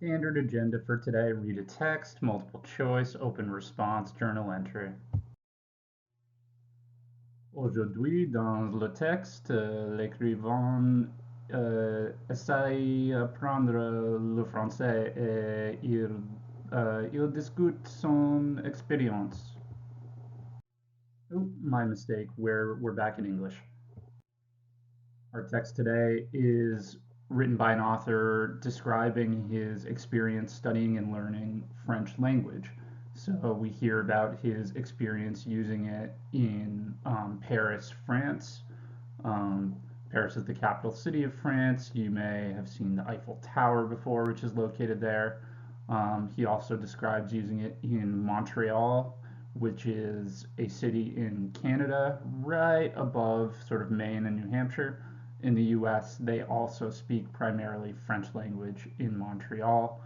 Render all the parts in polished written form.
Standard agenda for today: read a text, multiple choice, open response, journal entry. Aujourd'hui, dans le texte, l'écrivain essaye d'apprendre le français et il discute son expérience. Oh, my mistake. We're back in English. Our text today is written by an author describing his experience studying and learning French language. So we hear about his experience using it in Paris, France. Um, Paris is the capital city of France. You may have seen the Eiffel Tower before, which is located there. He also describes using it in Montreal, which is a city in Canada, right above sort of Maine and New Hampshire. In the US, they also speak primarily French language in Montreal.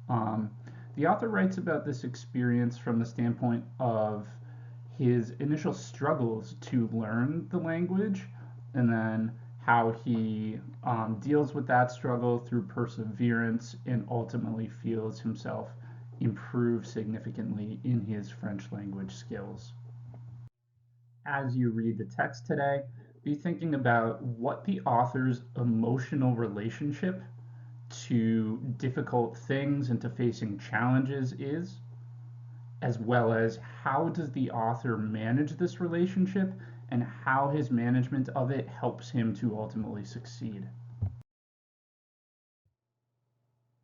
Um, the author writes about this experience from the standpoint of his initial struggles to learn the language, and then how he deals with that struggle through perseverance and ultimately feels himself improve significantly in his French language skills. As you read the text today, be thinking about what the author's emotional relationship to difficult things and to facing challenges is, as well as how does the author manage this relationship and how his management of it helps him to ultimately succeed.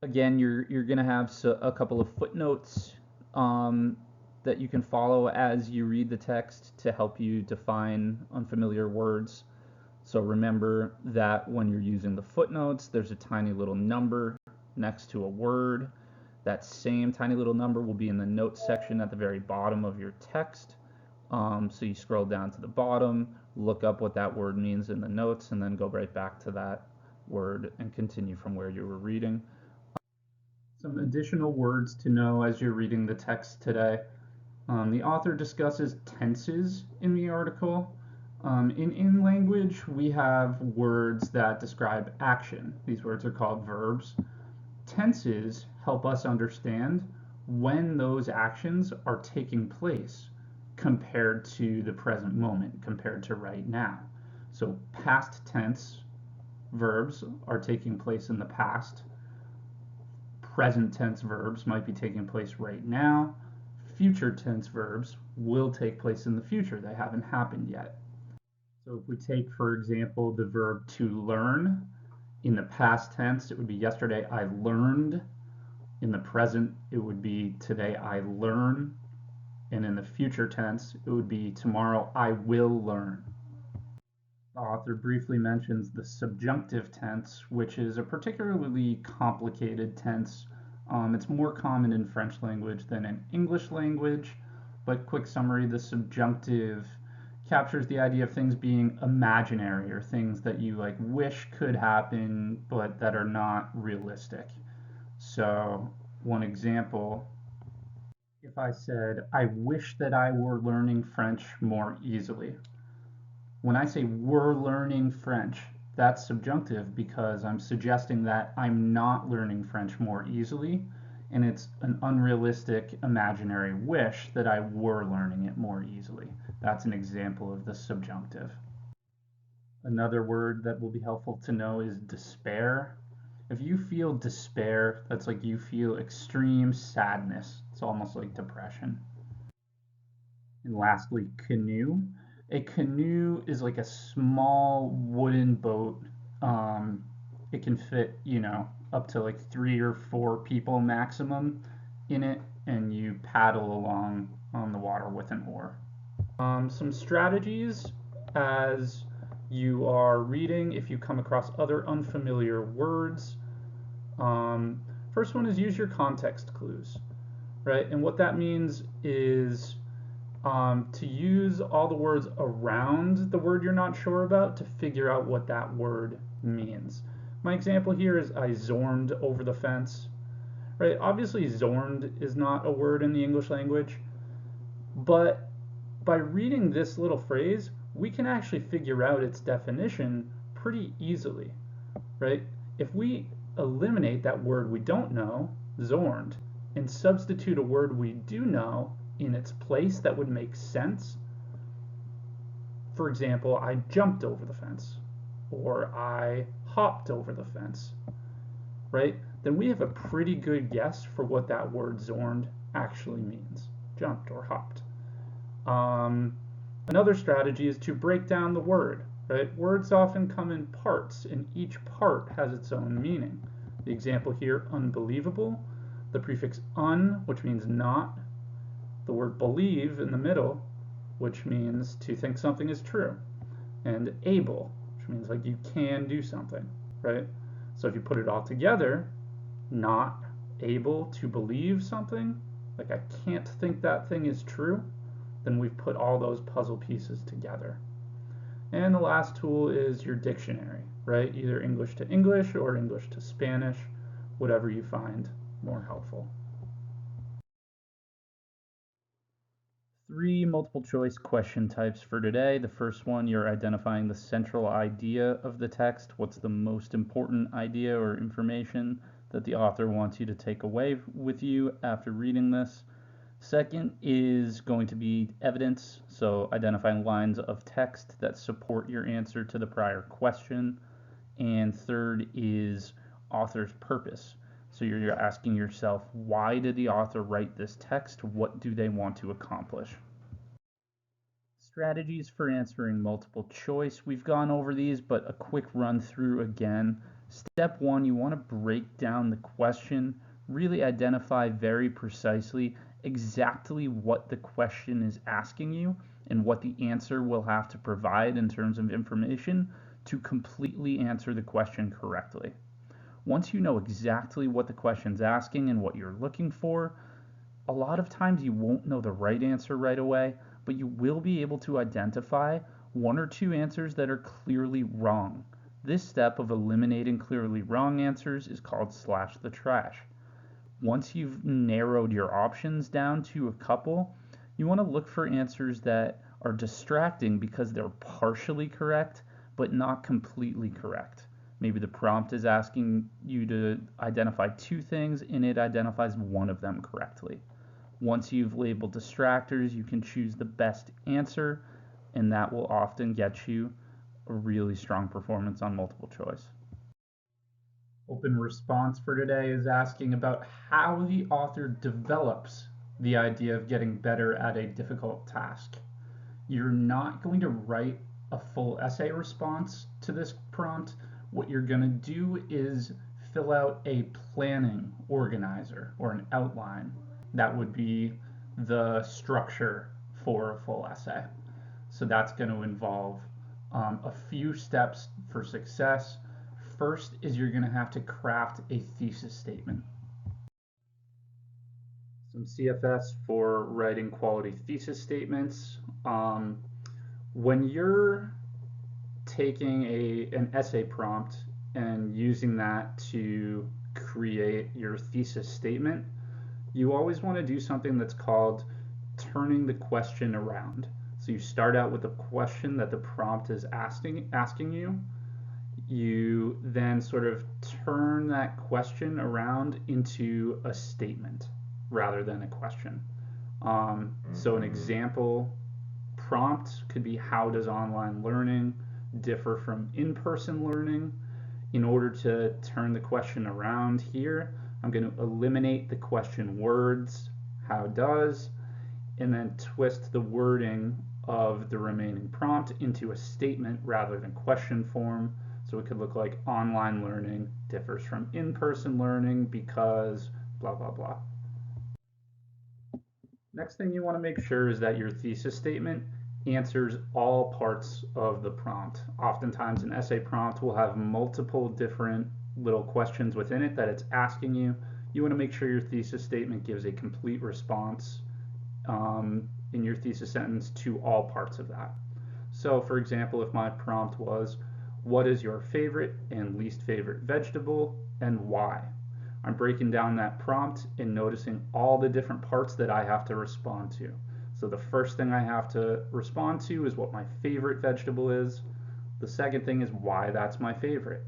Again, you're going to have a couple of footnotes um, that you can follow as you read the text to help you define unfamiliar words. So remember that when you're using the footnotes, there's a tiny little number next to a word. That same tiny little number will be in the notes section at the very bottom of your text. So you scroll down to the bottom, look up what that word means in the notes, and then go right back to that word and continue from where you were reading. Some additional words to know as you're reading the text today. The author discusses tenses in the article. In language, we have words that describe action. These words are called verbs. Tenses help us understand when those actions are taking place compared to the present moment, compared to right now. So past tense verbs are taking place in the past. Present tense verbs might be taking place right now. Future tense verbs will take place in the future. They haven't happened yet. So if we take, for example, the verb to learn, in the past tense, it would be yesterday I learned. In the present, it would be today I learn. And in the future tense, it would be tomorrow I will learn. The author briefly mentions the subjunctive tense, which is a particularly complicated tense. It's more common in French language than in English language, but quick summary, the subjunctive captures the idea of things being imaginary or things that you like wish could happen but that are not realistic. So one example, if I said, I wish that I were learning French more easily. When I say we're learning French, that's subjunctive because I'm suggesting that I'm not learning French more easily, and it's an unrealistic imaginary wish that I were learning it more easily. That's an example of the subjunctive. Another word that will be helpful to know is despair. If you feel despair, that's like you feel extreme sadness. It's almost like depression. And lastly, canoe. A canoe is like a small wooden boat. It can fit, up to like 3 or 4 people maximum in it, and you paddle along on the water with an oar. Some strategies as you are reading if you come across other unfamiliar words. First one is use your context clues, right? And what that means is to use all the words around the word you're not sure about to figure out what that word means. My example here is I zorned over the fence, right? Obviously zorned is not a word in the English language, but by reading this little phrase, we can actually figure out its definition pretty easily, right? If we eliminate that word we don't know, zorned, and substitute a word we do know in its place that would make sense. For example, I jumped over the fence, or I hopped over the fence, right? Then we have a pretty good guess for what that word zorned actually means, jumped or hopped. Um, Another strategy is to break down the word, right? Words often come in parts, and each part has its own meaning. The example here, unbelievable, the prefix un, which means not, the word believe in the middle, which means to think something is true, and able, which means like you can do something, right? So if you put it all together, not able to believe something, like I can't think that thing is true, then we've put all those puzzle pieces together. And the last tool is your dictionary, right? Either English to English or English to Spanish, whatever you find more helpful. 3 multiple choice question types for today. The first one, you're identifying the central idea of the text. What's the most important idea or information that the author wants you to take away with you after reading this? Second is going to be evidence, so identifying lines of text that support your answer to the prior question. And third is author's purpose. So you're asking yourself, why did the author write this text? What do they want to accomplish? Strategies for answering multiple choice. We've gone over these, but a quick run through again. Step one, you want to break down the question, really identify very precisely exactly what the question is asking you and what the answer will have to provide in terms of information to completely answer the question correctly. Once you know exactly what the question's asking and what you're looking for, a lot of times you won't know the right answer right away, but you will be able to identify one or two answers that are clearly wrong. This step of eliminating clearly wrong answers is called slash the trash. Once you've narrowed your options down to a couple, you want to look for answers that are distracting because they're partially correct, but not completely correct. Maybe the prompt is asking you to identify two things and it identifies one of them correctly. Once you've labeled distractors, you can choose the best answer, and that will often get you a really strong performance on multiple choice. Open response for today is asking about how the author develops the idea of getting better at a difficult task. You're not going to write a full essay response to this prompt. What you're going to do is fill out a planning organizer or an outline. That would be the structure for a full essay. So that's going to involve a few steps for success. First is you're going to have to craft a thesis statement. Some CFS for writing quality thesis statements. When you're taking an essay prompt and using that to create your thesis statement, you always want to do something that's called turning the question around. So you start out with a question that the prompt is asking you. You then sort of turn that question around into a statement rather than a question. So an example prompt could be, how does online learning differ from in-person learning? In order to turn the question around here, I'm going to eliminate the question words, how does, and then twist the wording of the remaining prompt into a statement rather than question form. So it could look like online learning differs from in-person learning because blah, blah, blah. Next thing you want to make sure is that your thesis statement answers all parts of the prompt. Oftentimes an essay prompt will have multiple different little questions within it that it's asking you. You want to make sure your thesis statement gives a complete response in your thesis sentence to all parts of that. So for example, if my prompt was, what is your favorite and least favorite vegetable and why? I'm breaking down that prompt and noticing all the different parts that I have to respond to. So the first thing I have to respond to is what my favorite vegetable is. The second thing is why that's my favorite.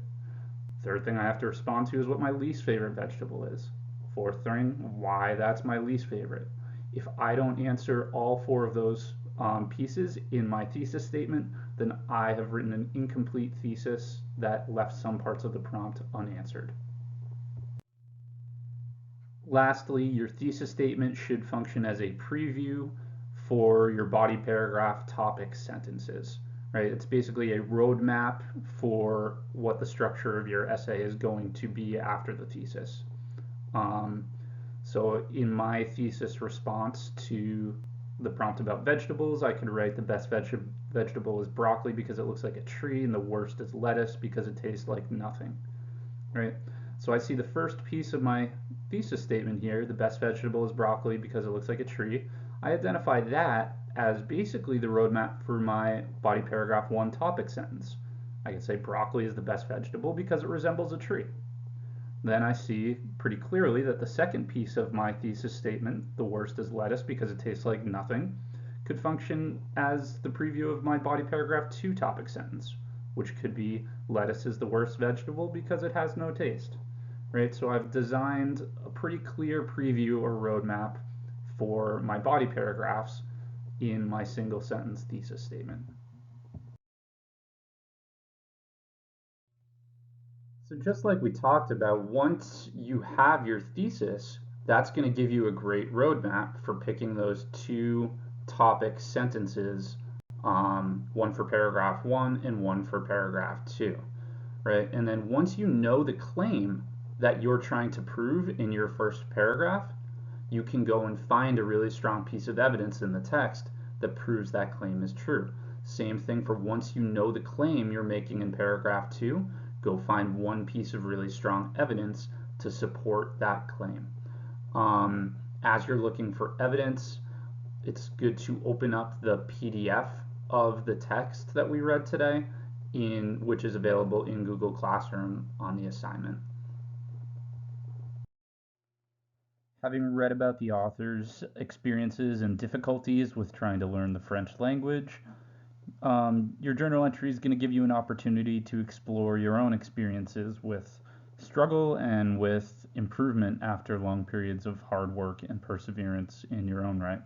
Third thing I have to respond to is what my least favorite vegetable is. Fourth thing, why that's my least favorite. If I don't answer all four of those pieces in my thesis statement, then I have written an incomplete thesis that left some parts of the prompt unanswered. Lastly, your thesis statement should function as a preview for your body paragraph topic sentences, right? It's basically a roadmap for what the structure of your essay is going to be after the thesis. Um, so in my thesis response to the prompt about vegetables, I could write the best vegetable is broccoli because it looks like a tree, and the worst is lettuce because it tastes like nothing, right? So I see the first piece of my thesis statement here, the best vegetable is broccoli because it looks like a tree. I identify that as basically the roadmap for my body paragraph 1 topic sentence. I can say broccoli is the best vegetable because it resembles a tree. Then I see pretty clearly that the second piece of my thesis statement, the worst is lettuce because it tastes like nothing, could function as the preview of my body paragraph 2 topic sentence, which could be lettuce is the worst vegetable because it has no taste. Right? So I've designed a pretty clear preview or roadmap for my body paragraphs in my single sentence thesis statement. So just like we talked about, once you have your thesis, that's going to give you a great roadmap for picking those two topic sentences, one for paragraph 1 and one for paragraph 2, right? And then once you know the claim that you're trying to prove in your first paragraph, you can go and find a really strong piece of evidence in the text that proves that claim is true. Same thing for once you know the claim you're making in paragraph 2, go find one piece of really strong evidence to support that claim. As you're looking for evidence, it's good to open up the PDF of the text that we read today, which is available in Google Classroom on the assignment. Having read about the author's experiences and difficulties with trying to learn the French language, your journal entry is going to give you an opportunity to explore your own experiences with struggle and with improvement after long periods of hard work and perseverance in your own right.